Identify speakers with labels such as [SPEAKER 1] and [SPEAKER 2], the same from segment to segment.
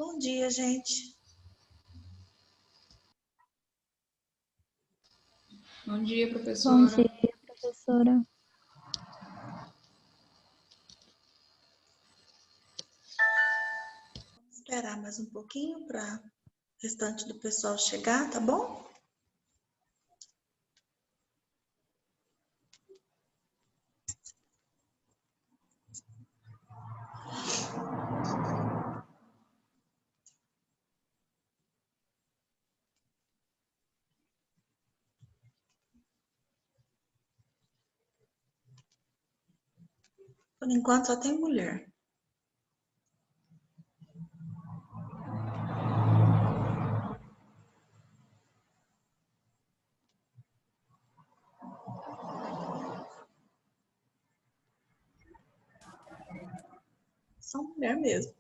[SPEAKER 1] Bom dia, gente.
[SPEAKER 2] Bom dia, professora.
[SPEAKER 3] Bom dia, professora.
[SPEAKER 1] Vou esperar mais um pouquinho para o restante do pessoal chegar, tá bom? Por enquanto só tem mulher. Só mulher mesmo.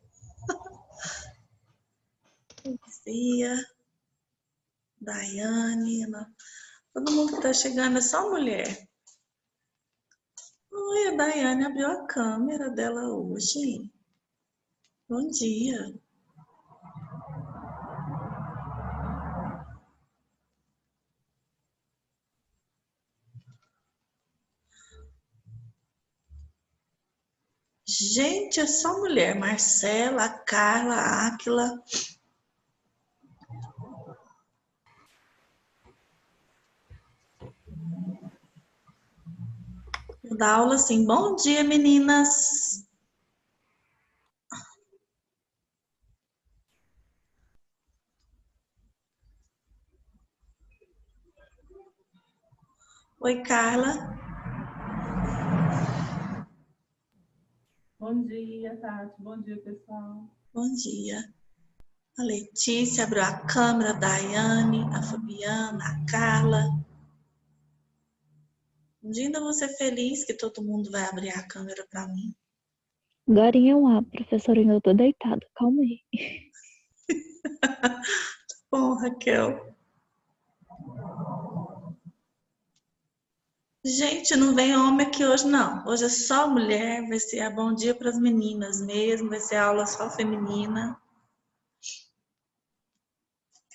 [SPEAKER 1] Lucia, Daiane, todo mundo que tá chegando é só mulher. Oi, a Daiane abriu a câmera dela hoje. Bom dia. Gente, é só mulher. Marcela, Carla, Áquila. Vou dar aula assim. Bom dia, meninas. Oi, Carla.
[SPEAKER 4] Bom dia, Tati. Bom dia, pessoal.
[SPEAKER 1] Bom dia. A Letícia abriu a câmera, a Daiane, a Fabiana, a Carla. Um dia ainda vou ser feliz que todo mundo vai abrir a câmera para mim.
[SPEAKER 3] Agorinha eu abro, professora, ainda eu tô deitada. Calma aí.
[SPEAKER 1] Bom, Raquel. Gente, não vem homem aqui hoje, não. Hoje é só mulher, vai ser bom dia para as meninas mesmo, vai ser aula só feminina.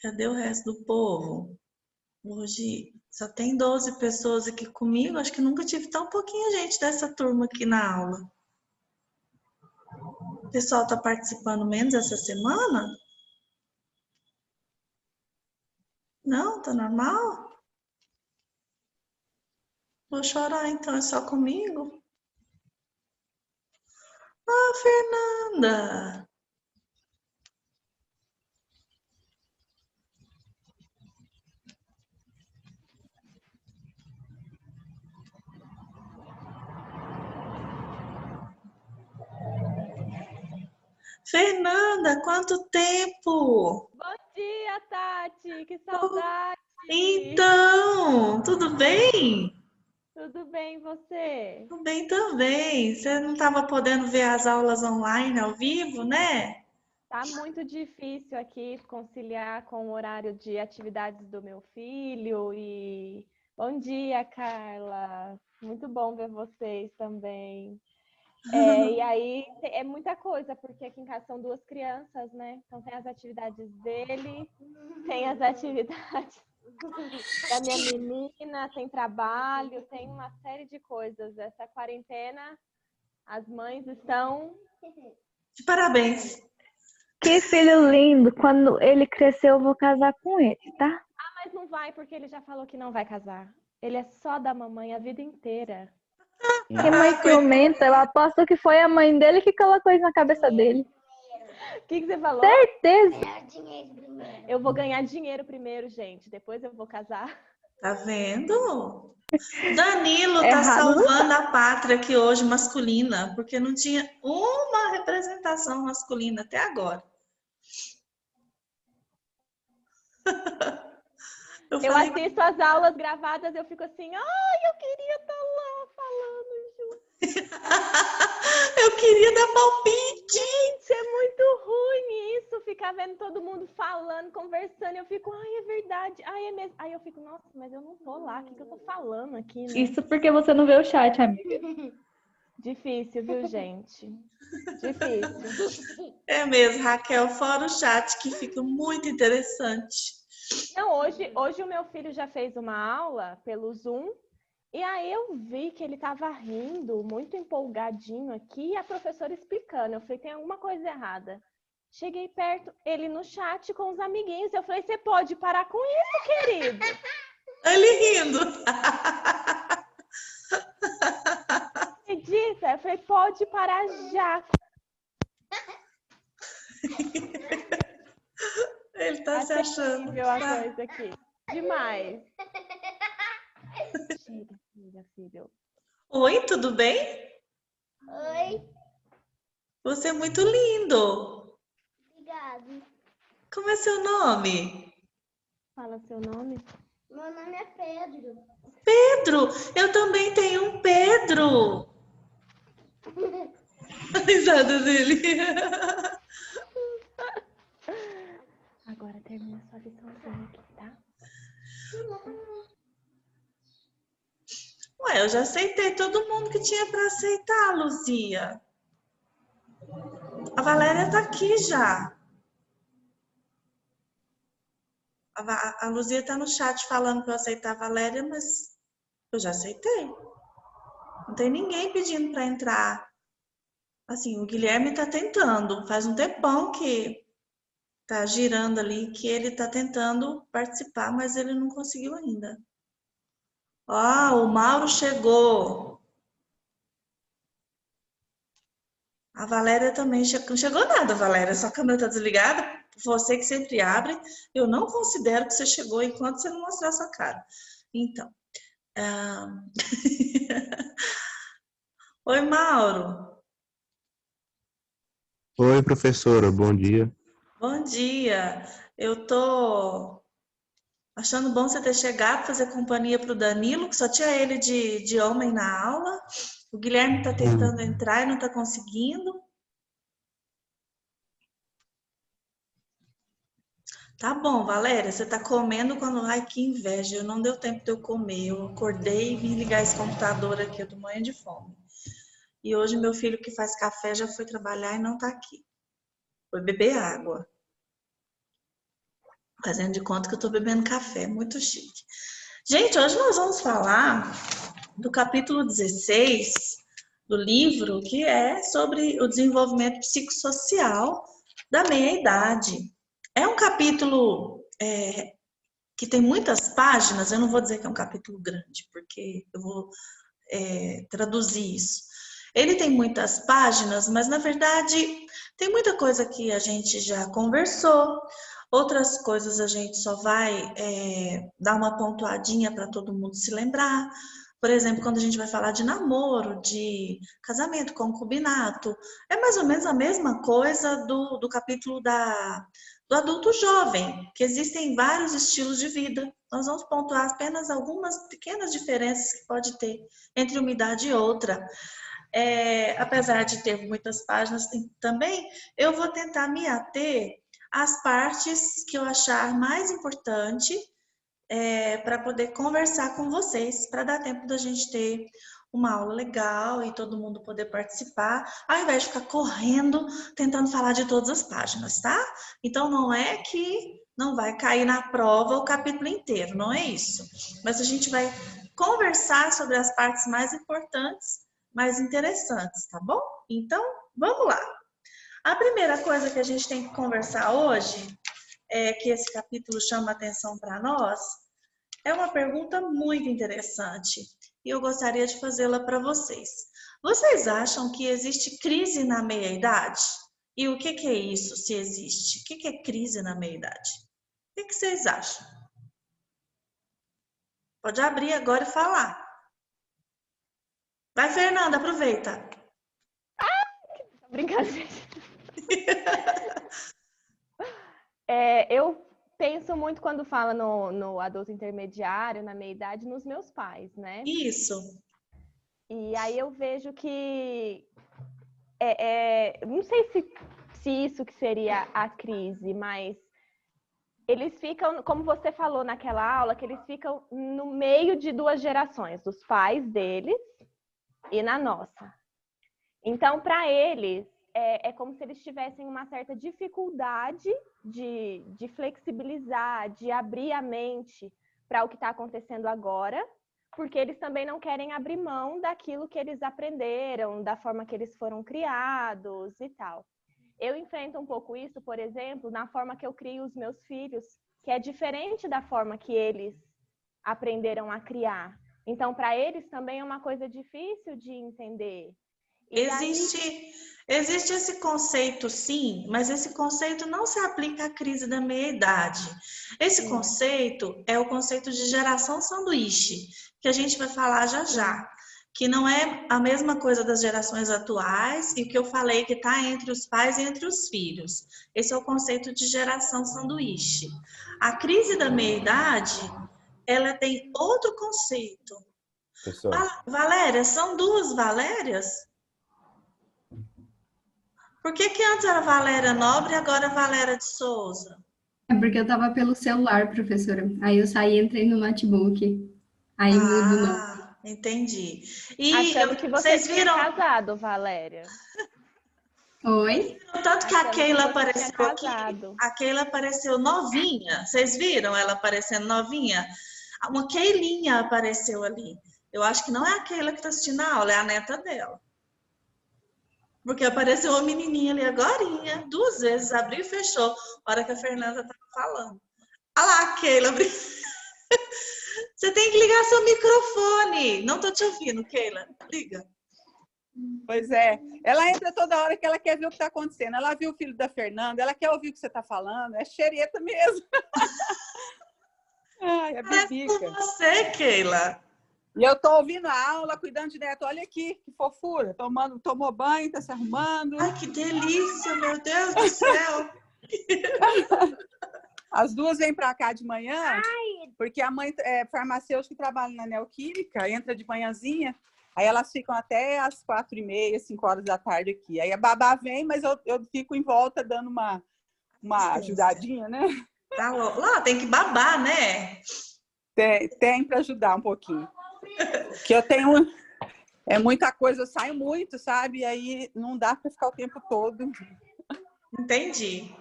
[SPEAKER 1] Cadê o resto do povo? Hoje só tem 12 pessoas aqui comigo, acho que nunca tive tão pouquinha gente dessa turma aqui na aula. O pessoal está participando menos essa semana? Não, tá normal? Vou chorar então, é só comigo? Ah, Fernanda! Fernanda, quanto tempo!
[SPEAKER 5] Bom dia, Tati! Que saudade!
[SPEAKER 1] Então, tudo bem?
[SPEAKER 5] Tudo bem, e você?
[SPEAKER 1] Tudo bem também. Você não estava podendo ver as aulas online ao vivo, né?
[SPEAKER 5] Tá muito difícil aqui conciliar com o horário de atividades do meu filho e bom dia, Carla. Muito bom ver vocês também. E aí é muita coisa, porque aqui em casa são duas crianças, né? Então tem as atividades dele, tem as atividades da minha menina, tem trabalho, tem uma série de coisas. Essa quarentena, as mães estão...
[SPEAKER 1] De parabéns.
[SPEAKER 3] Que filho lindo. Quando ele crescer, eu vou casar com ele, tá?
[SPEAKER 5] Ah, mas não vai, porque ele já falou que não vai casar. Ele é só da mamãe a vida inteira.
[SPEAKER 3] Que mãe ciumenta. Eu aposto que foi a mãe dele que colocou isso na cabeça dele.
[SPEAKER 5] O que você falou?
[SPEAKER 3] Certeza.
[SPEAKER 5] Eu vou ganhar dinheiro primeiro, gente. Depois eu vou casar.
[SPEAKER 1] Tá vendo? Danilo tá
[SPEAKER 3] Errado não
[SPEAKER 1] salvando a pátria aqui hoje masculina, porque não tinha uma representação masculina até agora. Eu
[SPEAKER 5] Eu
[SPEAKER 1] falei,
[SPEAKER 5] assisto as aulas gravadas, eu fico assim, ai, eu queria estar lá falando junto.
[SPEAKER 1] eu queria dar palpite.
[SPEAKER 5] Gente, é muito ruim isso, ficar vendo todo mundo falando, conversando. Eu fico, ai, é verdade. Ai, é mesmo. Aí eu fico, nossa, mas eu não vou lá. O que eu tô falando aqui, né?
[SPEAKER 3] Isso porque você não vê o chat, amiga.
[SPEAKER 5] Difícil, viu, gente? Difícil.
[SPEAKER 1] É mesmo, Raquel, fora o chat, que fica muito interessante.
[SPEAKER 5] Não, hoje o meu filho já fez uma aula pelo Zoom, e aí eu vi que ele estava rindo, muito empolgadinho aqui, e a professora explicando. Eu falei, tem alguma coisa errada. Cheguei perto, ele no chat com os amiguinhos. Eu falei, você pode parar com isso, querido?
[SPEAKER 1] Ele rindo.
[SPEAKER 5] Acredita? Eu falei, pode parar já.
[SPEAKER 1] Ele tá se achando.
[SPEAKER 5] Terrível a coisa aqui. Demais. Chega, filho.
[SPEAKER 1] Oi, tudo bem?
[SPEAKER 6] Oi,
[SPEAKER 1] Você é muito lindo.
[SPEAKER 6] obrigado.
[SPEAKER 1] Como é seu nome?
[SPEAKER 5] Fala seu nome.
[SPEAKER 6] Meu nome é Pedro.
[SPEAKER 1] Pedro. Eu também tenho um Pedro. A risada dele.
[SPEAKER 5] Agora termina sua liçãozinha aqui, tá?
[SPEAKER 1] Ué, eu já aceitei todo mundo que tinha para aceitar, Luzia. A Valéria tá aqui já. A Luzia tá no chat falando para eu aceitar a Valéria, mas eu já aceitei. Não tem ninguém pedindo para entrar. Assim, o Guilherme tá tentando. Faz um tempão que tá girando ali, que ele tá tentando participar, mas ele não conseguiu ainda. Ó, o Mauro chegou. A Valéria também chegou. Não chegou nada, Valéria. Sua câmera tá desligada. Você que sempre abre. Eu não considero que você chegou enquanto você não mostrar sua cara. Então. Oi, Mauro.
[SPEAKER 7] Oi, professora, bom dia.
[SPEAKER 1] Bom dia. Eu tô achando bom você ter chegado para fazer companhia para o Danilo, que só tinha ele de homem na aula. O Guilherme está tentando entrar e não está conseguindo. Tá bom, Valéria, você tá comendo quando... Ai, que inveja, não deu tempo de eu comer. Eu acordei e vim ligar esse computador aqui, eu tô morrendo de fome. E hoje meu filho que faz café já foi trabalhar e não tá aqui. Foi beber água. Fazendo de conta que eu tô bebendo café, muito chique. Gente, hoje nós vamos falar do capítulo 16 do livro, que é sobre o desenvolvimento psicossocial da meia-idade. É um capítulo que tem muitas páginas, eu não vou dizer que é um capítulo grande, porque eu vou traduzir isso. Ele tem muitas páginas, mas na verdade tem muita coisa que a gente já conversou, outras coisas a gente só vai dar uma pontuadinha para todo mundo se lembrar. Por exemplo, quando a gente vai falar de namoro, de casamento, concubinato, é mais ou menos a mesma coisa do capítulo do adulto jovem, que existem vários estilos de vida. Nós vamos pontuar apenas algumas pequenas diferenças que pode ter entre uma idade e outra. Apesar de ter muitas páginas também, eu vou tentar me ater às partes que eu achar mais importante para poder conversar com vocês, para dar tempo da gente ter uma aula legal e todo mundo poder participar, ao invés de ficar correndo, tentando falar de todas as páginas, tá? Então, não é que não vai cair na prova o capítulo inteiro, não é isso. Mas a gente vai conversar sobre as partes mais importantes, mais interessantes, tá bom? Então, vamos lá. A primeira coisa que a gente tem que conversar hoje, que esse capítulo chama atenção para nós, é uma pergunta muito interessante e eu gostaria de fazê-la para vocês. Vocês acham que existe crise na meia-idade? E o que é isso, se existe? O que é crise na meia-idade? O que vocês acham? Pode abrir agora e falar. Vai, Fernanda, aproveita.
[SPEAKER 5] Brincadeira. Eu penso muito quando fala no adulto intermediário, na meia-idade, nos meus pais, né?
[SPEAKER 1] Isso.
[SPEAKER 5] E aí eu vejo que... não sei se isso que seria a crise, mas eles ficam, como você falou naquela aula, que eles ficam no meio de duas gerações, dos pais deles e na nossa. Então, para eles, é como se eles tivessem uma certa dificuldade de flexibilizar, de abrir a mente para o que está acontecendo agora, porque eles também não querem abrir mão daquilo que eles aprenderam, da forma que eles foram criados e tal. Eu enfrento um pouco isso, por exemplo, na forma que eu crio os meus filhos, que é diferente da forma que eles aprenderam a criar. Então, para eles também é uma coisa difícil de entender.
[SPEAKER 1] Existe esse conceito, sim, mas esse conceito não se aplica à crise da meia-idade. Esse conceito é o conceito de geração sanduíche, que a gente vai falar já já, que não é a mesma coisa das gerações atuais e que eu falei que está entre os pais e entre os filhos. Esse é o conceito de geração sanduíche. A crise da meia-idade, ela tem outro conceito. Valéria, são duas Valérias? Por que antes era Valéria Nobre e agora Valéria de Souza?
[SPEAKER 2] É porque eu tava pelo celular, professora. Aí eu saí e entrei no notebook. Aí mudo o nome.
[SPEAKER 1] Entendi. E
[SPEAKER 5] achando que você
[SPEAKER 1] vocês
[SPEAKER 5] tinha
[SPEAKER 1] viram
[SPEAKER 5] casado, Valéria.
[SPEAKER 2] Oi?
[SPEAKER 1] Tanto que a Keila apareceu aqui.
[SPEAKER 5] Casado.
[SPEAKER 1] A Keila apareceu novinha. Vocês viram ela aparecendo novinha? Uma Keilinha apareceu ali. Eu acho que não é a Keila que está assistindo a aula, é a neta dela. Porque apareceu uma menininha ali agorinha, 2 vezes, abriu e fechou, a hora que a Fernanda estava falando. Olha lá, Keila. Você tem que ligar seu microfone. Não estou te ouvindo, Keila. Liga.
[SPEAKER 8] Pois é. Ela entra toda hora que ela quer ver o que está acontecendo. Ela viu o filho da Fernanda, ela quer ouvir o que você está falando. É xereta mesmo. Ai, é bibica.
[SPEAKER 1] É você, Keila.
[SPEAKER 8] E eu tô ouvindo a aula, cuidando de neto. Olha aqui, que fofura. Tomou banho, tá se arrumando.
[SPEAKER 1] Ai, que delícia, meu Deus do céu.
[SPEAKER 8] As duas vêm para cá de manhã, porque a mãe é farmacêutica que trabalha na Neoquímica, entra de manhãzinha, aí elas ficam até às 4h30, 5 horas da tarde aqui. Aí a babá vem, mas eu fico em volta dando uma ajudadinha, né?
[SPEAKER 1] Tá lá, tem que babar, né?
[SPEAKER 8] Tem para ajudar um pouquinho. Que eu tenho... É muita coisa, eu saio muito, sabe? E aí não dá para ficar o tempo todo.
[SPEAKER 1] Entendi.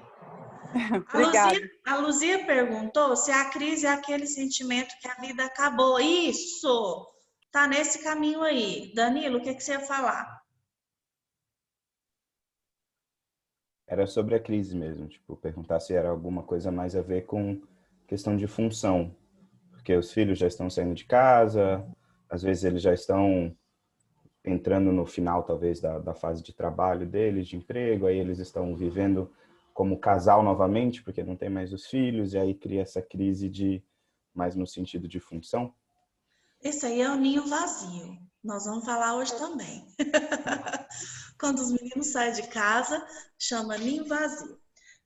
[SPEAKER 8] Obrigada.
[SPEAKER 1] A Luzia perguntou se a crise é aquele sentimento que a vida acabou. Isso! Tá nesse caminho aí. Danilo, o que você ia falar?
[SPEAKER 7] Era sobre a crise mesmo, tipo, perguntar se era alguma coisa mais a ver com questão de função. Porque os filhos já estão saindo de casa, às vezes eles já estão entrando no final, talvez, da fase de trabalho deles, de emprego, aí eles estão vivendo como casal novamente, porque não tem mais os filhos, e aí cria essa crise mais no sentido de função.
[SPEAKER 1] Esse aí é o ninho vazio. Nós vamos falar hoje também. Quando os meninos saem de casa, chama ninho vazio.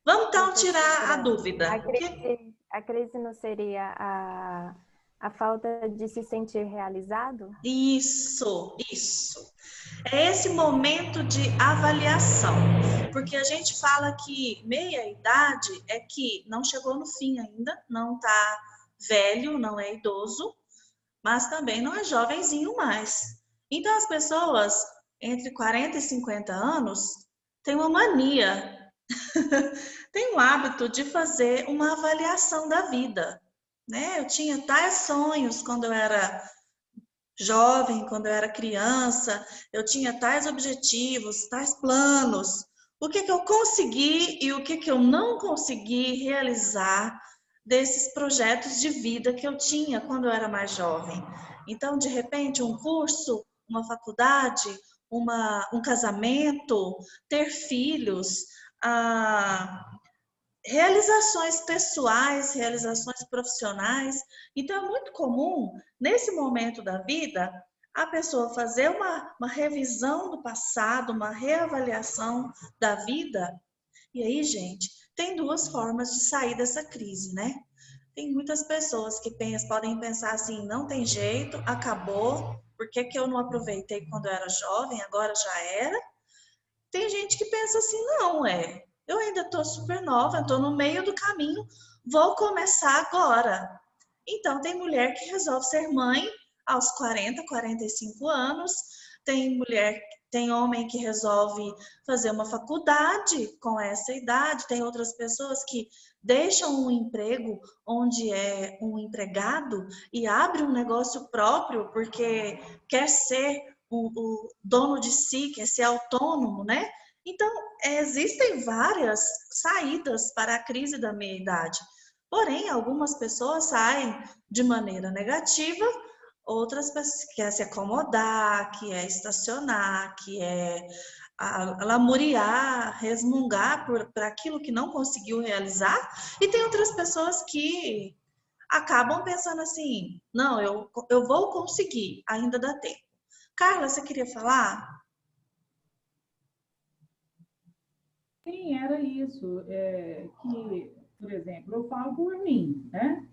[SPEAKER 1] Vamos então tirar a dúvida.
[SPEAKER 3] A crise não seria a falta de se sentir realizado?
[SPEAKER 1] Isso. É esse momento de avaliação. Porque a gente fala que meia-idade é que não chegou no fim ainda, não está velho, não é idoso, mas também não é jovenzinho mais. Então, as pessoas entre 40 e 50 anos têm uma mania, têm um hábito de fazer uma avaliação da vida. Né? Eu tinha tais sonhos quando eu era jovem, quando eu era criança, eu tinha tais objetivos, tais planos. O que eu consegui e o que eu não consegui realizar desses projetos de vida que eu tinha quando eu era mais jovem. Então, de repente, um curso, uma faculdade, um casamento, ter filhos, realizações pessoais, realizações profissionais. Então, é muito comum, nesse momento da vida, a pessoa fazer uma revisão do passado, uma reavaliação da vida. E aí, gente, tem 2 formas de sair dessa crise, né? Tem muitas pessoas que podem pensar assim, não tem jeito, acabou, por que eu não aproveitei quando eu era jovem, agora já era? Tem gente que pensa assim, não, eu ainda estou super nova, estou no meio do caminho, vou começar agora. Então, tem mulher que resolve ser mãe aos 40, 45 anos, tem mulher Tem homem que resolve fazer uma faculdade com essa idade, tem outras pessoas que deixam um emprego onde é um empregado e abre um negócio próprio porque quer ser o dono de si, quer ser autônomo, né? Então, existem várias saídas para a crise da meia-idade. Porém, algumas pessoas saem de maneira negativa, outras pessoas querem se acomodar, que é estacionar, que é lamuriar, resmungar por aquilo que não conseguiu realizar. E tem outras pessoas que acabam pensando assim, não, eu vou conseguir, ainda dá tempo. Carla, você queria falar?
[SPEAKER 4] Sim, era isso. Que, por exemplo, eu falo por mim, né?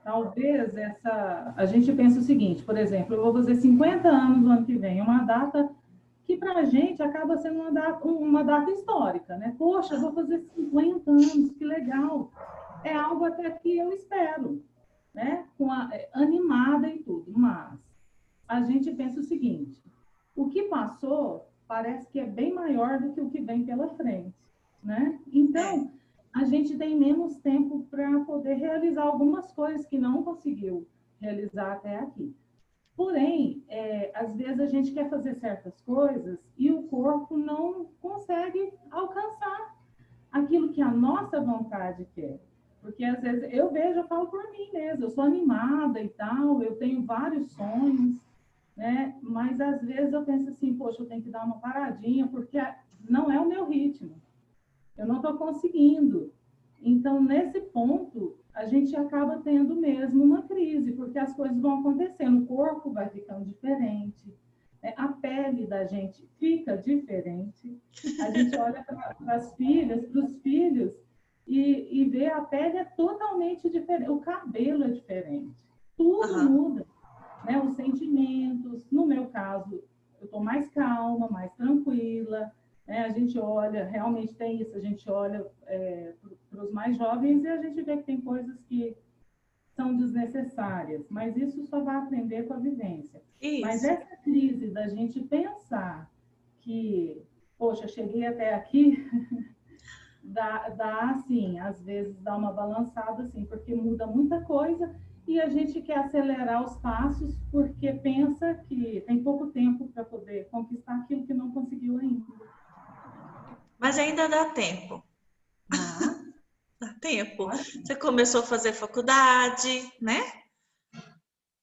[SPEAKER 4] Talvez a gente pensa o seguinte, por exemplo, eu vou fazer 50 anos no ano que vem, uma data que para a gente acaba sendo uma data histórica, né? Poxa, eu vou fazer 50 anos, que legal. É algo até que eu espero, né? Animada e tudo, mas a gente pensa o seguinte, o que passou parece que é bem maior do que o que vem pela frente, né? Então, a gente tem menos tempo para poder realizar algumas coisas que não conseguiu realizar até aqui. Porém, às vezes a gente quer fazer certas coisas e o corpo não consegue alcançar aquilo que a nossa vontade quer. Porque às vezes eu falo por mim mesmo, eu sou animada e tal, eu tenho vários sonhos, né? Mas às vezes eu penso assim, poxa, eu tenho que dar uma paradinha, porque não é o meu ritmo. Eu não estou conseguindo. Então, nesse ponto, a gente acaba tendo mesmo uma crise, porque as coisas vão acontecendo, o corpo vai ficando diferente, né? A pele da gente fica diferente. A gente olha para as filhas, para os filhos, e vê a pele é totalmente diferente, o cabelo é diferente, tudo muda, né? Os sentimentos, no meu caso, eu estou mais calma, mais tranquila, né? A gente olha, realmente tem isso, a gente olha para os mais jovens e a gente vê que tem coisas que são desnecessárias, mas isso só vai aprender com a vivência.
[SPEAKER 1] Isso.
[SPEAKER 4] Mas essa crise da gente pensar que, poxa, cheguei até aqui, dá assim, às vezes dá uma balançada assim, porque muda muita coisa e a gente quer acelerar os passos porque pensa que tem pouco tempo para poder conquistar aquilo que não conseguiu ainda.
[SPEAKER 1] Mas ainda dá tempo. Dá tempo. Você começou a fazer faculdade, né?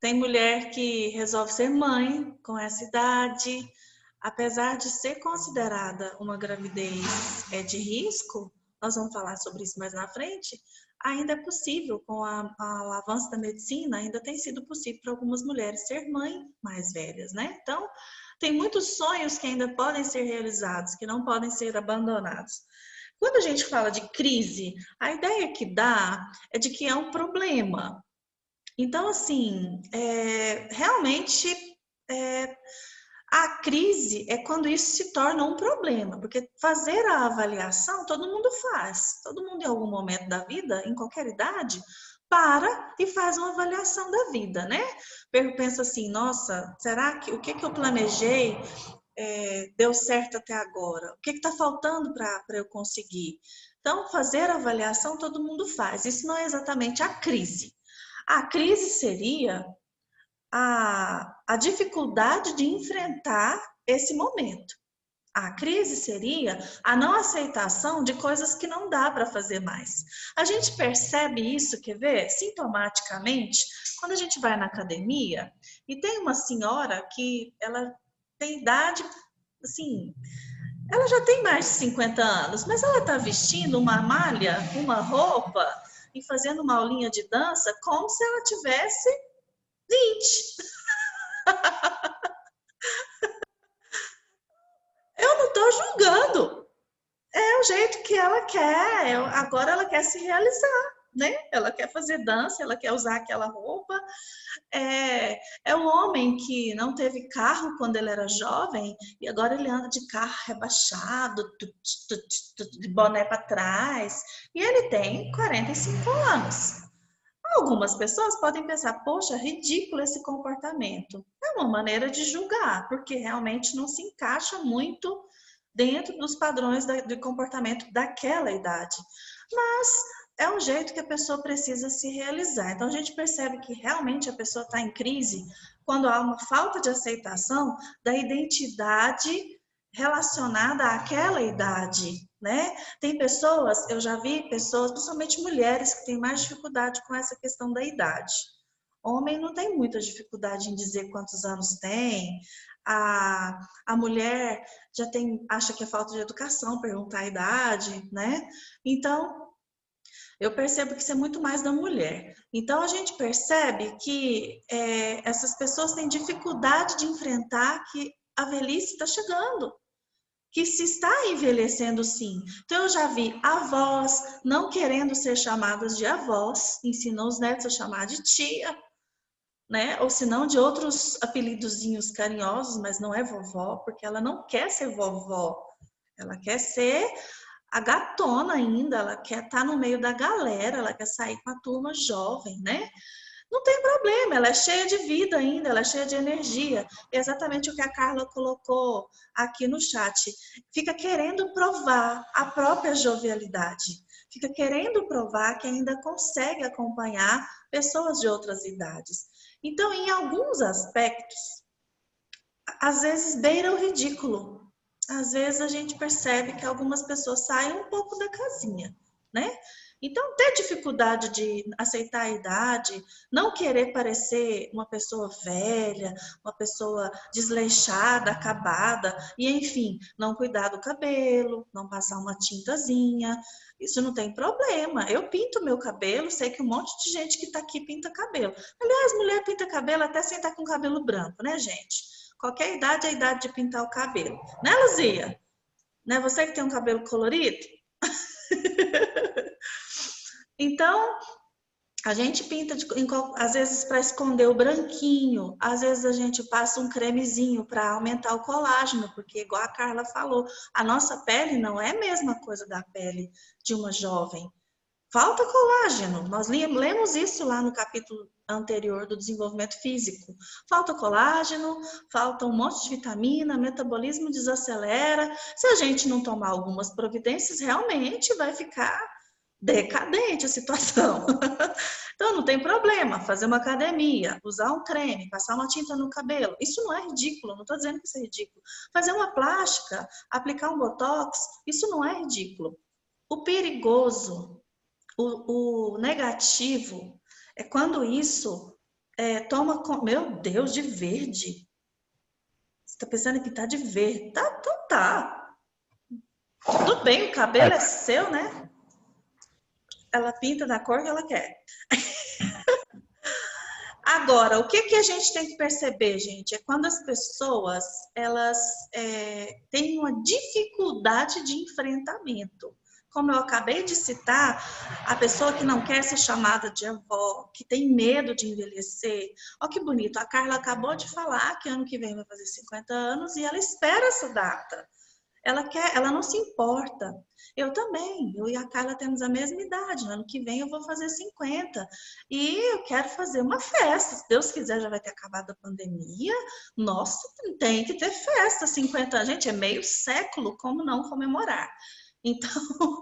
[SPEAKER 1] Tem mulher que resolve ser mãe com essa idade. Apesar de ser considerada uma gravidez de risco, nós vamos falar sobre isso mais na frente, ainda é possível, com o avanço da medicina, ainda tem sido possível para algumas mulheres ser mãe mais velhas, né? Então, tem muitos sonhos que ainda podem ser realizados, que não podem ser abandonados. Quando a gente fala de crise, a ideia que dá é de que é um problema. Então, assim, realmente, a crise é quando isso se torna um problema, porque fazer a avaliação todo mundo faz. Todo mundo, em algum momento da vida, em qualquer idade, para e faz uma avaliação da vida, né? Pensa assim, nossa, será que o que eu planejei deu certo até agora? O que está faltando para eu conseguir? Então, fazer a avaliação todo mundo faz. Isso não é exatamente a crise. A crise seria a dificuldade de enfrentar esse momento. A crise seria a não aceitação de coisas que não dá para fazer mais. A gente percebe isso, quer ver? Sintomaticamente, quando a gente vai na academia e tem uma senhora que ela tem idade, assim, ela já tem mais de 50 anos, mas ela está vestindo uma malha, uma roupa e fazendo uma aulinha de dança como se ela tivesse 20. Eu não estou julgando. É o jeito que ela quer. Agora ela quer se realizar, né? Ela quer fazer dança, ela quer usar aquela roupa. É o homem que não teve carro quando ele era jovem e agora ele anda de carro rebaixado, de boné para trás. E ele tem 45 anos. Algumas pessoas podem pensar, poxa, ridículo esse comportamento. é uma maneira de julgar, porque realmente não se encaixa muito dentro dos padrões de comportamento daquela idade. Mas é um jeito que a pessoa precisa se realizar. Então, a gente percebe que realmente a pessoa está em crise quando há uma falta de aceitação da identidade relacionada àquela idade, né? Tem pessoas, eu já vi pessoas, principalmente mulheres, que têm mais dificuldade com essa questão da idade. Homem não tem muita dificuldade em dizer quantos anos tem. A mulher já acha que é falta de educação perguntar a idade, né? Então, eu percebo que isso é muito mais da mulher. Então, a gente percebe que essas pessoas têm dificuldade de enfrentar que a velhice está chegando, que se está envelhecendo sim. Então, eu já vi avós não querendo ser chamadas de avós, ensinam os netos a chamar de tia, né? Ou se não, de outros apelidozinhos carinhosos, mas não é vovó, porque ela não quer ser vovó. Ela quer ser a gatona ainda, ela quer estar no meio da galera, ela quer sair com a turma jovem, né? Não tem problema, ela é cheia de vida ainda, ela é cheia de energia. É exatamente o que a Carla colocou aqui no chat. Fica querendo provar a própria jovialidade. Fica querendo provar que ainda consegue acompanhar pessoas de outras idades. Então, em alguns aspectos, às vezes beira o ridículo. Às vezes a gente percebe que algumas pessoas saem um pouco da casinha, né? Então, ter dificuldade de aceitar a idade, não querer parecer uma pessoa velha, uma pessoa desleixada, acabada, e enfim, não cuidar do cabelo, não passar uma tintazinha, isso não tem problema. Eu pinto meu cabelo, sei que um monte de gente que está aqui pinta cabelo. Aliás, mulher pinta cabelo até sem estar com cabelo branco, né, gente? Qualquer idade é a idade de pintar o cabelo. Né, Luzia? Né? Você que tem um cabelo colorido? Então, a gente pinta, às vezes, para esconder o branquinho. Às vezes, a gente passa um cremezinho para aumentar o colágeno, porque, igual a Carla falou, a nossa pele não é a mesma coisa da pele de uma jovem. Falta colágeno. Nós lemos isso lá no capítulo anterior do desenvolvimento físico. Falta colágeno, falta um monte de vitamina, metabolismo desacelera. Se a gente não tomar algumas providências, realmente vai ficar decadente a situação. Então, não tem problema fazer uma academia, usar um creme, passar uma tinta no cabelo. Isso não é ridículo, não estou dizendo que isso é ridículo. Fazer uma plástica, aplicar um botox, isso não é ridículo. O perigoso, o negativo, é quando isso toma... Meu Deus, de verde. Você está pensando em pintar de verde? Tá, então tá. Tudo bem, o cabelo é seu, né? Ela pinta da cor que ela quer. Agora, o que a gente tem que perceber, gente? É quando as pessoas, elas têm uma dificuldade de enfrentamento. Como eu acabei de citar, a pessoa que não quer ser chamada de avó, que tem medo de envelhecer. Olha que bonito, a Carla acabou de falar que ano que vem vai fazer 50 anos e ela espera essa data. Ela não se importa. Eu também, eu e a Carla temos a mesma idade, no ano que vem eu vou fazer 50. E eu quero fazer uma festa, se Deus quiser já vai ter acabado a pandemia. Nossa, tem que ter festa, 50 anos. Gente, é meio século, como não comemorar? Então,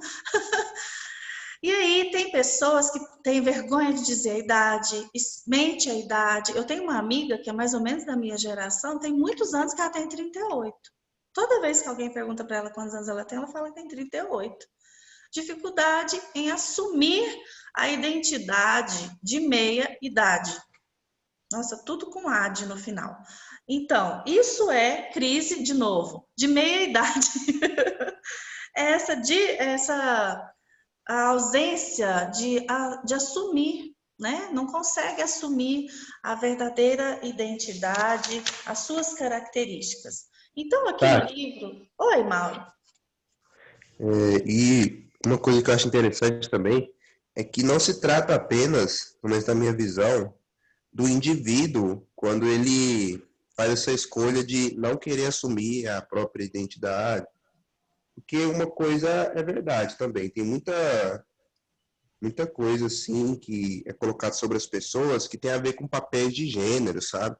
[SPEAKER 1] e aí tem pessoas que têm vergonha de dizer a idade, mente a idade. Eu tenho uma amiga que é mais ou menos da minha geração, tem muitos anos que ela tem 38. Toda vez que alguém pergunta para ela quantos anos ela fala que tem 38. Dificuldade em assumir a identidade de meia idade. Nossa, tudo com AD no final. Então, isso é crise, de novo, de meia idade. A ausência de assumir, né? Não consegue assumir a verdadeira identidade, as suas características. Então, aqui no livro... Oi, Mauro.
[SPEAKER 9] E uma coisa que eu acho interessante também é que não se trata apenas, pelo menos na minha visão, do indivíduo quando ele faz essa escolha de não querer assumir a própria identidade. Porque uma coisa é verdade também, tem muita coisa assim que é colocada sobre as pessoas que tem a ver com papéis de gênero, sabe?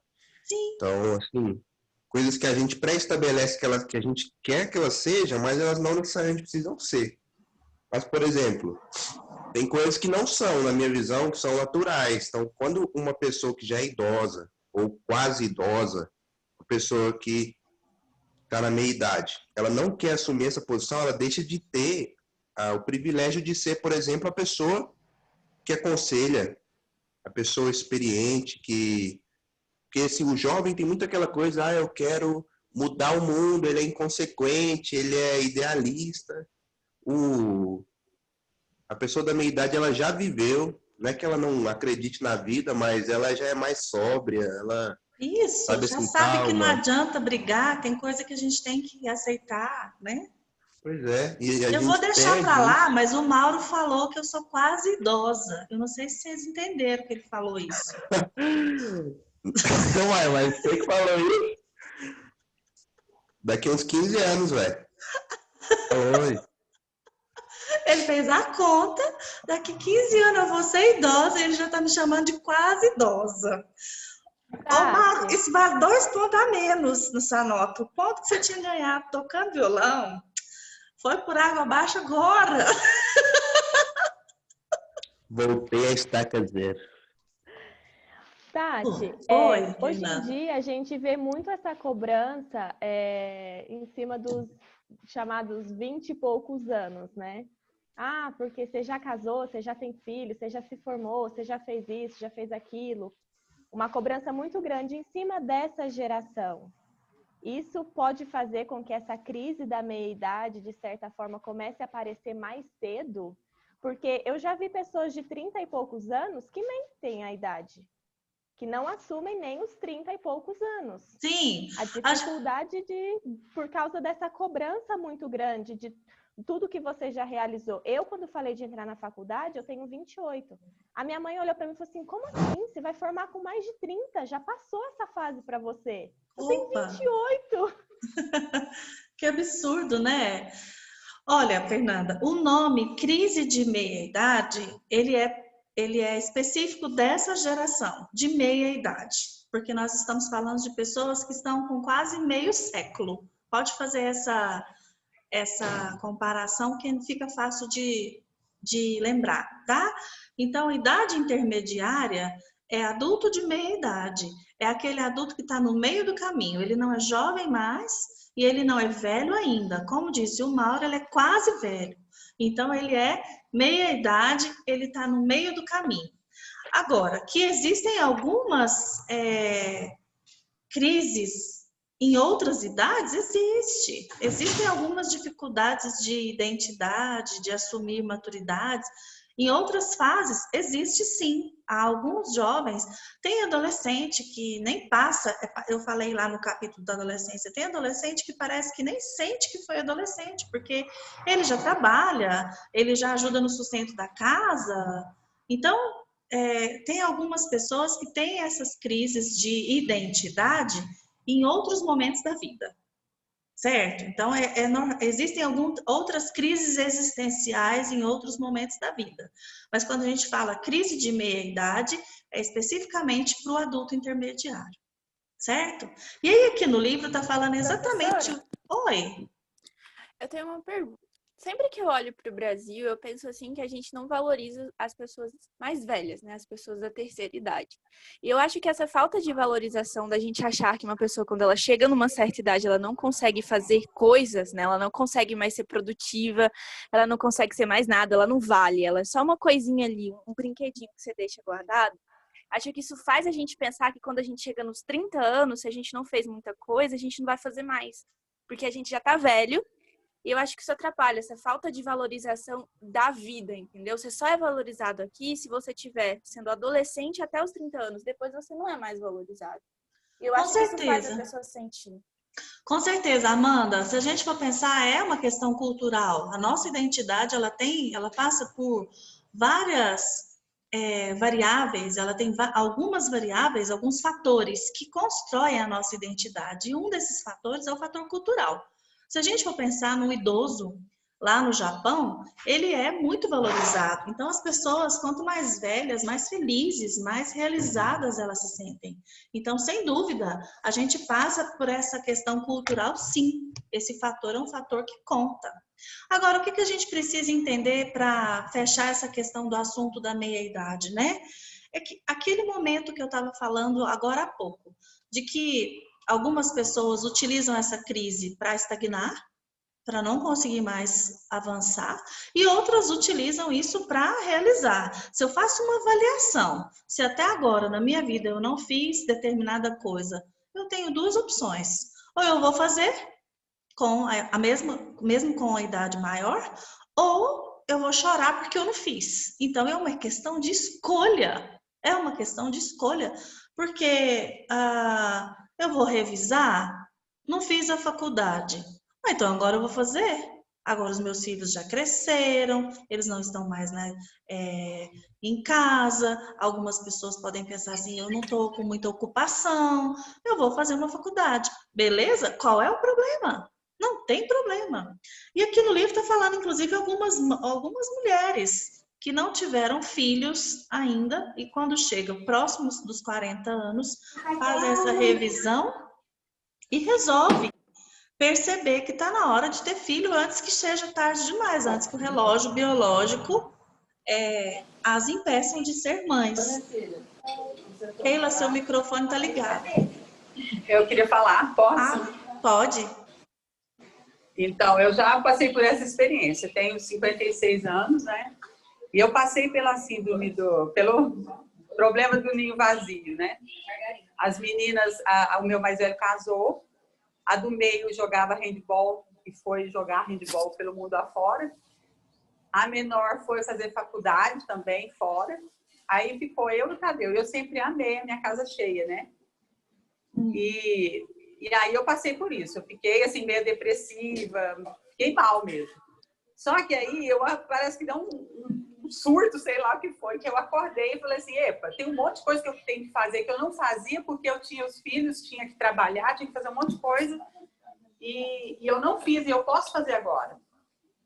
[SPEAKER 1] Sim.
[SPEAKER 9] Então, assim, coisas que a gente pré-estabelece que a gente quer que elas sejam, mas elas não necessariamente precisam ser. Mas, por exemplo, tem coisas que não são, na minha visão, que são naturais. Então, quando uma pessoa que já é idosa, ou quase idosa, uma pessoa que está na meia-idade, ela não quer assumir essa posição, ela deixa de ter o privilégio de ser, por exemplo, a pessoa que aconselha, a pessoa experiente, porque assim, o jovem tem muito aquela coisa, eu quero mudar o mundo, ele é inconsequente, ele é idealista. A pessoa da meia-idade, ela já viveu, não é que ela não acredite na vida, mas ela já é mais sóbria, ela
[SPEAKER 1] Isso,
[SPEAKER 9] sabe
[SPEAKER 1] já
[SPEAKER 9] assim,
[SPEAKER 1] sabe que não
[SPEAKER 9] calma.
[SPEAKER 1] adianta brigar, tem coisa que a gente tem que aceitar, né?
[SPEAKER 9] Pois é, e a
[SPEAKER 1] Eu
[SPEAKER 9] gente
[SPEAKER 1] vou deixar
[SPEAKER 9] perde
[SPEAKER 1] para lá,
[SPEAKER 9] isso.
[SPEAKER 1] mas o Mauro falou que eu sou quase idosa. Eu não sei se vocês entenderam que ele falou isso.
[SPEAKER 9] Uai, mas você que falou isso? Daqui uns 15 anos, velho. Oi.
[SPEAKER 1] Ele fez a conta, daqui 15 anos eu vou ser idosa e ele já está me chamando de quase idosa. Ô, Mauro,
[SPEAKER 5] Tati,
[SPEAKER 1] isso vale 2 pontos a menos nessa nota. O ponto que você tinha ganhado tocando violão foi por água abaixo agora.
[SPEAKER 9] Voltei a estaca zero.
[SPEAKER 5] Tati,
[SPEAKER 1] Oi,
[SPEAKER 5] hoje em
[SPEAKER 1] Fernanda.
[SPEAKER 5] dia a gente vê muito essa cobrança em cima dos chamados 20 e poucos anos, né? Ah, porque você já casou, você já tem filho, você já se formou, você já fez isso, já fez aquilo. Uma cobrança muito grande em cima dessa geração. Isso pode fazer com que essa crise da meia-idade, de certa forma, comece a aparecer mais cedo, porque eu já vi pessoas de 30 e poucos anos que mentem a idade, que não assumem nem os 30 e poucos anos.
[SPEAKER 1] Sim,
[SPEAKER 5] A dificuldade por causa dessa cobrança muito grande de tudo que você já realizou. Eu, quando falei de entrar na faculdade, eu tenho 28. A minha mãe olhou para mim e falou assim, como assim? Você vai formar com mais de 30? Já passou essa fase para você. Eu tenho 28.
[SPEAKER 1] Que absurdo, né? Olha, Fernanda, o nome crise de meia-idade, ele é específico dessa geração, de meia-idade, porque nós estamos falando de pessoas que estão com quase meio século. Pode fazer essa comparação que fica fácil de lembrar, tá? Então, idade intermediária é adulto de meia-idade, é aquele adulto que está no meio do caminho, ele não é jovem mais e ele não é velho ainda. Como disse o Mauro, ele é quase velho. Então, ele é meia-idade, ele está no meio do caminho. Agora, que existem algumas crises em outras idades, existem algumas dificuldades de identidade, de assumir maturidades. Em outras fases, existe sim. Há alguns jovens, tem adolescente que nem passa, eu falei lá no capítulo da adolescência, tem adolescente que parece que nem sente que foi adolescente, porque ele já trabalha, ele já ajuda no sustento da casa. Então, tem algumas pessoas que têm essas crises de identidade em outros momentos da vida, certo? Então, existem outras crises existenciais em outros momentos da vida. Mas quando a gente fala crise de meia-idade, é especificamente para o adulto intermediário, certo? E aí aqui no livro está falando exatamente... Oi?
[SPEAKER 10] Eu tenho uma pergunta. Sempre que eu olho para o Brasil, eu penso assim que a gente não valoriza as pessoas mais velhas, né? As pessoas da terceira idade. E eu acho que essa falta de valorização da gente achar que uma pessoa, quando ela chega numa certa idade, ela não consegue fazer coisas, né? Ela não consegue mais ser produtiva, ela não consegue ser mais nada, ela não vale, ela é só uma coisinha ali, um brinquedinho que você deixa guardado. Acho que isso faz a gente pensar que quando a gente chega nos 30 anos, se a gente não fez muita coisa, a gente não vai fazer mais. Porque a gente já tá velho. E eu acho que isso atrapalha, essa falta de valorização da vida, entendeu? Você só é valorizado aqui se você estiver sendo adolescente até os 30 anos. Depois você não é mais valorizado. E eu acho que isso faz a pessoa sentir.
[SPEAKER 1] Com certeza, Amanda. Se a gente for pensar, é uma questão cultural. A nossa identidade, ela passa por várias variáveis, ela tem algumas variáveis, alguns fatores que constroem a nossa identidade. E um desses fatores é o fator cultural. Se a gente for pensar no idoso, lá no Japão, ele é muito valorizado. Então, as pessoas, quanto mais velhas, mais felizes, mais realizadas elas se sentem. Então, sem dúvida, a gente passa por essa questão cultural, sim. Esse fator é um fator que conta. Agora, o que a gente precisa entender para fechar essa questão do assunto da meia-idade, né? É que aquele momento que eu estava falando agora há pouco, de que algumas pessoas utilizam essa crise para estagnar, para não conseguir mais avançar, e outras utilizam isso para realizar. Se eu faço uma avaliação, se até agora na minha vida eu não fiz determinada coisa, eu tenho duas opções. Ou eu vou fazer com mesmo com a idade maior, ou eu vou chorar porque eu não fiz. Então é uma questão de escolha. É uma questão de escolha, porque eu vou revisar, não fiz a faculdade. Então agora eu vou fazer. Agora os meus filhos já cresceram, eles não estão mais, né, em casa. Algumas pessoas podem pensar assim, eu não estou com muita ocupação, eu vou fazer uma faculdade. Beleza? Qual é o problema? Não tem problema. E aqui no livro está falando, inclusive, algumas mulheres que não tiveram filhos ainda e quando chegam próximos dos 40 anos, fazem essa revisão e resolvem perceber que está na hora de ter filho antes que seja tarde demais, antes que o relógio biológico as impeçam de ser mães. Keila, seu microfone está ligado.
[SPEAKER 8] Eu queria falar, posso?
[SPEAKER 1] Pode.
[SPEAKER 8] Então, eu já passei por essa experiência, tenho 56 anos, né? E eu passei pela síndrome pelo problema do ninho vazio, né? As meninas, o meu mais velho casou, a do meio jogava handball e foi jogar handball pelo mundo afora. A menor foi fazer faculdade também fora. Aí ficou eu e o Tadeu. Eu sempre amei a minha casa cheia, né? E aí eu passei por isso. Eu fiquei assim meio depressiva, fiquei mal mesmo. Só que aí parece que deu um surto, sei lá o que foi, que eu acordei e falei assim, epa, tem um monte de coisa que eu tenho que fazer que eu não fazia porque eu tinha os filhos, tinha que trabalhar, tinha que fazer um monte de coisa e eu não fiz e eu posso fazer agora.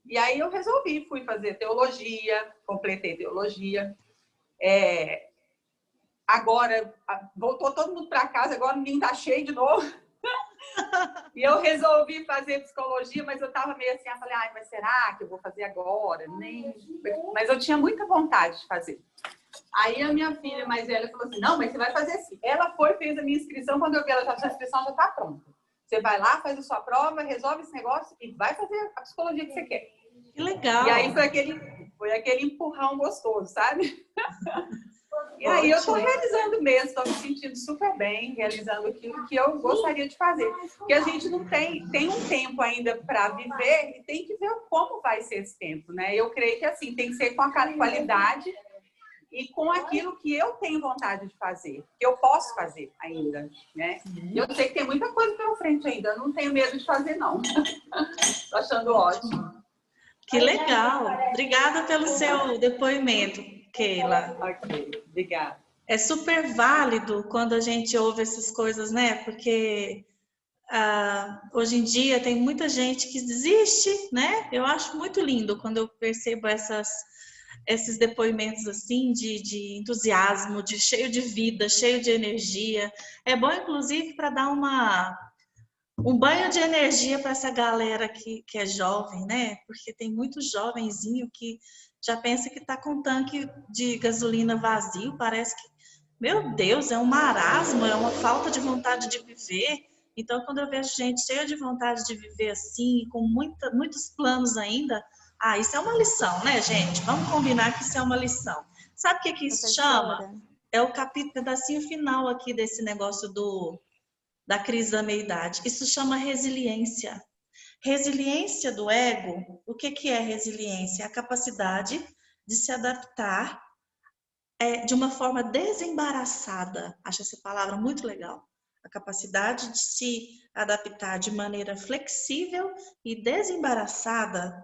[SPEAKER 8] E aí eu resolvi, fui fazer teologia, completei teologia. Agora, voltou todo mundo para casa, agora o menino tá cheio de novo. E eu resolvi fazer psicologia, mas eu estava meio assim, eu falei, mas será que eu vou fazer agora? Mas eu tinha muita vontade de fazer. Aí a minha filha mais velha falou assim, não, mas você vai fazer assim. Ela fez a minha inscrição, quando eu vi ela, a inscrição já está pronta. Você vai lá, faz a sua prova, resolve esse negócio e vai fazer a psicologia que você quer.
[SPEAKER 1] Que legal!
[SPEAKER 8] E aí foi aquele empurrão gostoso, sabe? E aí eu estou realizando mesmo, estou me sentindo super bem, realizando aquilo que eu gostaria de fazer. Porque a gente não tem um tempo ainda para viver e tem que ver como vai ser esse tempo, né? Eu creio que assim, tem que ser com a qualidade e com aquilo que eu tenho vontade de fazer, que eu posso fazer ainda, né? E eu sei que tem muita coisa pela frente ainda, eu não tenho medo de fazer, não. Estou achando ótimo.
[SPEAKER 1] Que legal! Obrigada pelo seu depoimento, Keila.
[SPEAKER 8] Ok, obrigada.
[SPEAKER 1] É super válido quando a gente ouve essas coisas, né? Porque hoje em dia tem muita gente que desiste, né? Eu acho muito lindo quando eu percebo esses depoimentos assim de entusiasmo, cheio de vida, cheio de energia. É bom, inclusive, para dar um banho de energia para essa galera que é jovem, né? Porque tem muito jovenzinho que já pensa que está com um tanque de gasolina vazio, parece que, meu Deus, é um marasmo, é uma falta de vontade de viver. Então, quando eu vejo gente cheia de vontade de viver assim, com muitos planos ainda, isso é uma lição, né, gente? Vamos combinar que isso é uma lição. Sabe o que isso chama? É o pedacinho final aqui desse negócio da crise da meia-idade. Isso chama resiliência. Resiliência do ego, o que é resiliência? A capacidade de se adaptar de uma forma desembaraçada. Acho essa palavra muito legal. A capacidade de se adaptar de maneira flexível e desembaraçada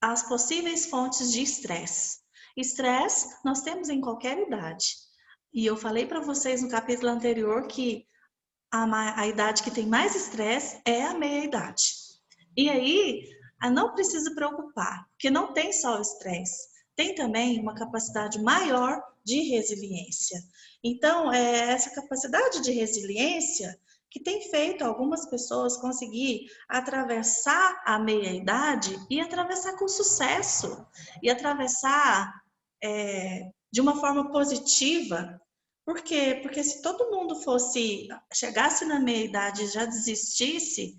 [SPEAKER 1] às possíveis fontes de estresse. Estresse nós temos em qualquer idade. E eu falei para vocês no capítulo anterior que a idade que tem mais estresse é a meia-idade. E aí, não precisa preocupar, porque não tem só o estresse, tem também uma capacidade maior de resiliência. Então, é essa capacidade de resiliência que tem feito algumas pessoas conseguir atravessar a meia-idade e atravessar com sucesso, e atravessar de uma forma positiva. Por quê? Porque se todo mundo chegasse na meia-idade e já desistisse,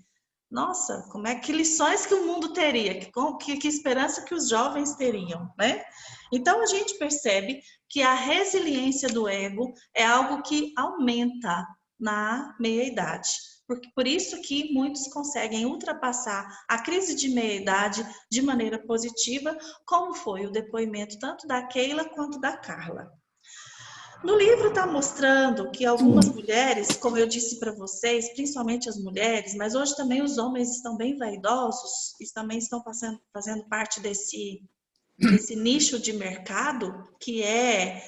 [SPEAKER 1] nossa, que lições que o mundo teria, que esperança que os jovens teriam, né? Então, a gente percebe que a resiliência do ego é algo que aumenta na meia-idade. Por isso que muitos conseguem ultrapassar a crise de meia-idade de maneira positiva, como foi o depoimento tanto da Keila quanto da Carla. No livro está mostrando que algumas mulheres, como eu disse para vocês, principalmente as mulheres, mas hoje também os homens estão bem vaidosos e também estão fazendo parte desse nicho de mercado, que é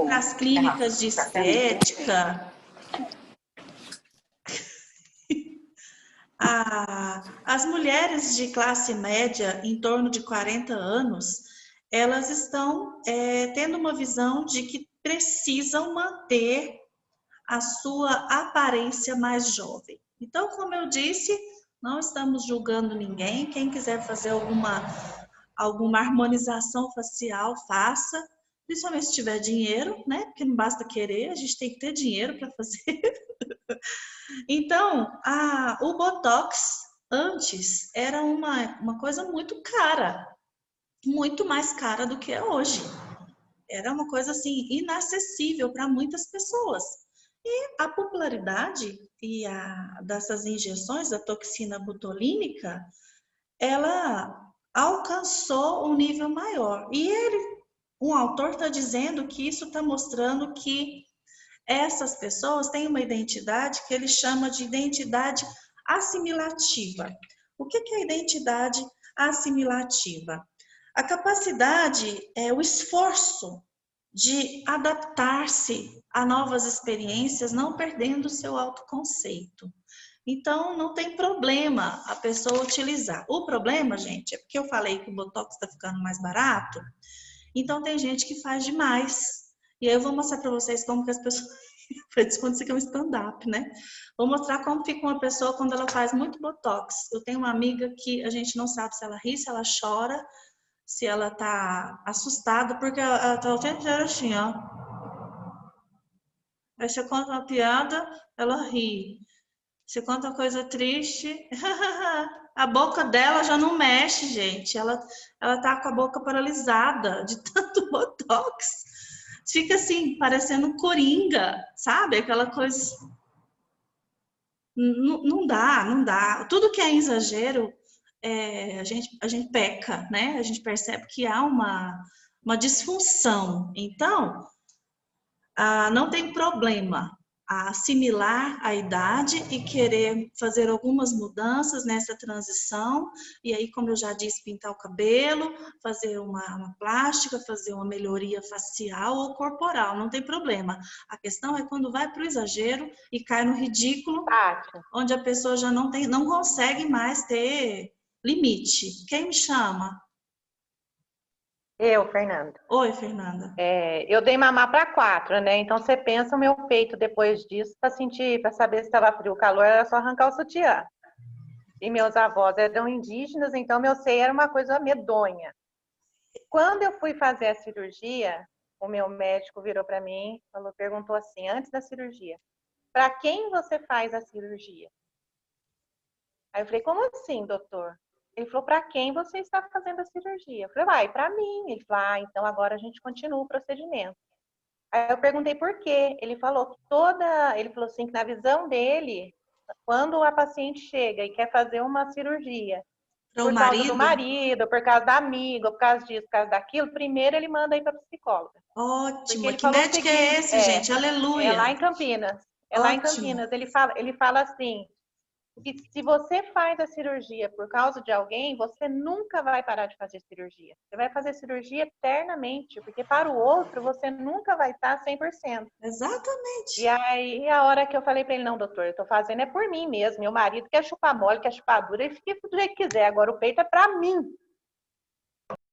[SPEAKER 1] nas clínicas de estética. As mulheres de classe média, em torno de 40 anos, elas estão tendo uma visão de que precisam manter a sua aparência mais jovem. Então, como eu disse, não estamos julgando ninguém. Quem quiser fazer alguma harmonização facial, faça. Principalmente se tiver dinheiro, né? Porque não basta querer, a gente tem que ter dinheiro para fazer. Então, o Botox antes era uma coisa muito cara, muito mais cara do que é hoje. Era uma coisa assim inacessível para muitas pessoas. E a popularidade dessas injeções da toxina botulínica, ela alcançou um nível maior. E um autor está dizendo que isso está mostrando que essas pessoas têm uma identidade que ele chama de identidade assimilativa. O que é a identidade assimilativa? A capacidade, o esforço de adaptar-se a novas experiências, não perdendo o seu autoconceito. Então, não tem problema a pessoa utilizar. O problema, gente, é porque eu falei que o Botox está ficando mais barato, então tem gente que faz demais. E aí eu vou mostrar para vocês como que as pessoas... Quando isso aqui é um stand-up, né? Vou mostrar como fica uma pessoa quando ela faz muito Botox. Eu tenho uma amiga que a gente não sabe se ela ri, se ela chora, se ela tá assustada, porque ela tá o tempo inteiro assim, ó. Aí você conta uma piada, ela ri. Você conta uma coisa triste, a boca dela já não mexe, gente. Ela tá com a boca paralisada de tanto Botox. Fica assim, parecendo um coringa, sabe? Aquela coisa... Não dá. Tudo que é exagero, a gente peca, né? A gente percebe que há uma disfunção. Então, não tem problema assimilar a idade e querer fazer algumas mudanças nessa transição. E aí, como eu já disse, pintar o cabelo, fazer uma plástica, fazer uma melhoria facial ou corporal, não tem problema. A questão é quando vai para o exagero e cai no ridículo, onde a pessoa já não consegue mais ter limite. Quem me chama?
[SPEAKER 11] Eu, Fernanda.
[SPEAKER 1] Oi, Fernanda.
[SPEAKER 11] Eu dei mamar para 4, né? Então você pensa o meu peito depois disso para saber se estava frio ou calor, era só arrancar o sutiã. E meus avós eram indígenas, então meu seio era uma coisa medonha. Quando eu fui fazer a cirurgia, o meu médico virou para mim, perguntou assim, antes da cirurgia, para quem você faz a cirurgia? Aí eu falei, como assim, doutor? Ele falou, para quem você está fazendo a cirurgia? Eu falei, para mim. Ele falou, então agora a gente continua o procedimento. Aí eu perguntei por quê. Ele falou que ele falou assim, que na visão dele, quando a paciente chega e quer fazer uma cirurgia, por causa do marido, por causa da amiga, por causa disso, por causa daquilo, primeiro ele manda ir para psicóloga.
[SPEAKER 1] Ótimo. Que médico é esse, gente? Aleluia.
[SPEAKER 11] É lá em Campinas. Lá em Campinas. Ele fala assim, Porque se você faz a cirurgia por causa de alguém, você nunca vai parar de fazer cirurgia. Você vai fazer cirurgia eternamente, porque para o outro você nunca vai estar 100%.
[SPEAKER 1] Exatamente.
[SPEAKER 11] E aí, a hora que eu falei para ele, não, doutor, eu tô fazendo é por mim mesmo. Meu marido quer chupar mole, quer chupar dura, e fica do jeito que quiser. Agora o peito é para mim.